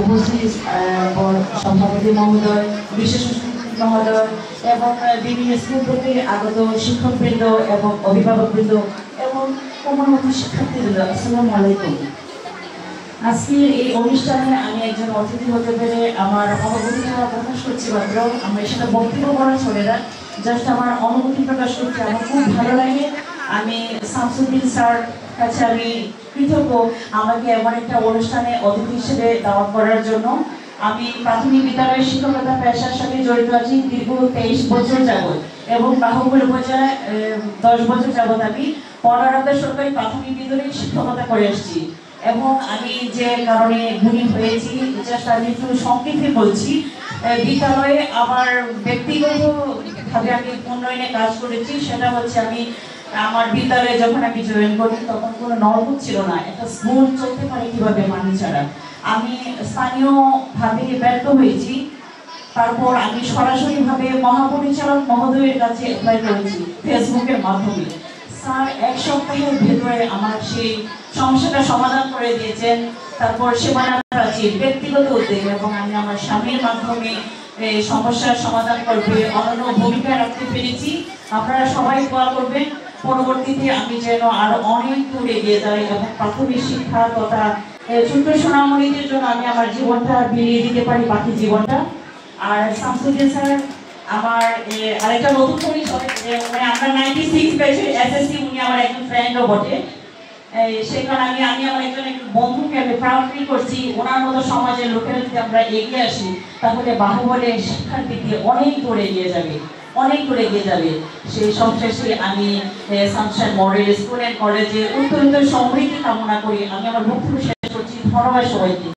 উপস্থিত সভাপতি মহোদয়, বিশেষ অতিথি মহোদয় এবং বিভিন্ন স্কুল থেকে আগত শিক্ষকবৃন্দ এবং অভিভাবকবৃন্দ এবং কোমলমতি শিক্ষার্থীবৃন্দ, আসসালামু আলাইকুম। আজকে এই অনুষ্ঠানে আমি একজন অতিথি হতে পেরে আমার অনুভূতিটা প্রকাশ করছি। মাত্র আমরা সেটা বক্তব্য করা চলে না, জাস্ট আমার অনুভূতি প্রকাশ করছি। আমার খুব ভালো লাগে। আমি শামসুদ্দিন স্যার কাছে আমি কৃতজ্ঞ আমাকে এমন একটা অনুষ্ঠানে অতিথি হিসেবে দাওয়াত করার জন্য। আমি প্রাথমিক বিদ্যালয়ের শিক্ষকতা পেশার সাথে জড়িত আছি দীর্ঘ 23 বছর যাবৎ এবং বাহুবল উপজেলায় 10 বছর যাবৎ আমি পনেরো সরকারি প্রাথমিক বিদ্যালয়ে শিক্ষকতা করে আসছি। এবং আমি যে কারণে গুণী হয়েছি জাস্ট আমি একটু সংক্ষেপে বলছি। বিদ্যালয়ে আমার ব্যক্তিগতভাবে আমি উন্নয়নে কাজ করেছি। সেটা হচ্ছে আমি আমার বিদ্যালয়ে যখন আমি জয়েন করি তখন কোনো নলকূপ ছিল না। একটা স্কুল চলতে পারে কিভাবে পানি ছাড়া। আমি স্থানীয়ভাবে ব্যর্থ হয়েছি। তারপর আমি সরাসরিভাবে মহাপরিচালক মহোদয়ের কাছে অ্যাপ্লাই করেছি ফেসবুকের মাধ্যমে। স্যার এক সপ্তাহের ভেতরে আমার সেই সমস্যাটা সমাধান করে দিয়েছেন। তারপর সীমানা প্রাচীর ব্যক্তিগত উদ্যোগ এবং আমি আমার স্বামীর মাধ্যমে এই সমস্যার সমাধান করবে অনন্য ভূমিকা রাখতে পেরেছি। আপনারা সবাই দোয়া করবেন পরবর্তীতে আমি যেন আরো অনেক দূর এগিয়ে যাই এবং প্রাথমিক শিক্ষা তথা ছোট্ট সোনামণিদের জন্য আমি আমার জীবনটা বিলিয়ে দিতে পারি, বাকি জীবনটা। আর শামসুদ্দিন স্যার আমার আরেকটা নতুন পরিচয়, মানে আমরা 96 ব্যাচের এসএসসি, উনি আমার একজন ফ্রেন্ডও বটে। সেখানে আমি আমার একজন বন্ধুকে আমি প্রাউড ফিল করছি। ওনার মতো সমাজের লোকেরা যদি আমরা এগিয়ে আসি তাহলে বাহুবলের শিক্ষার দিক দিয়ে অনেক দূর এগিয়ে যাবে, অনেক দূর এগিয়ে যাবে। সেই সবশেষে আমি সানশাইন মডেল স্কুল অ্যান্ড কলেজে উত্তরোত্তর সমৃদ্ধি কামনা করি। আমি আমার বক্তব্য শেষ করছি। ধন্যবাদ সবাইকে।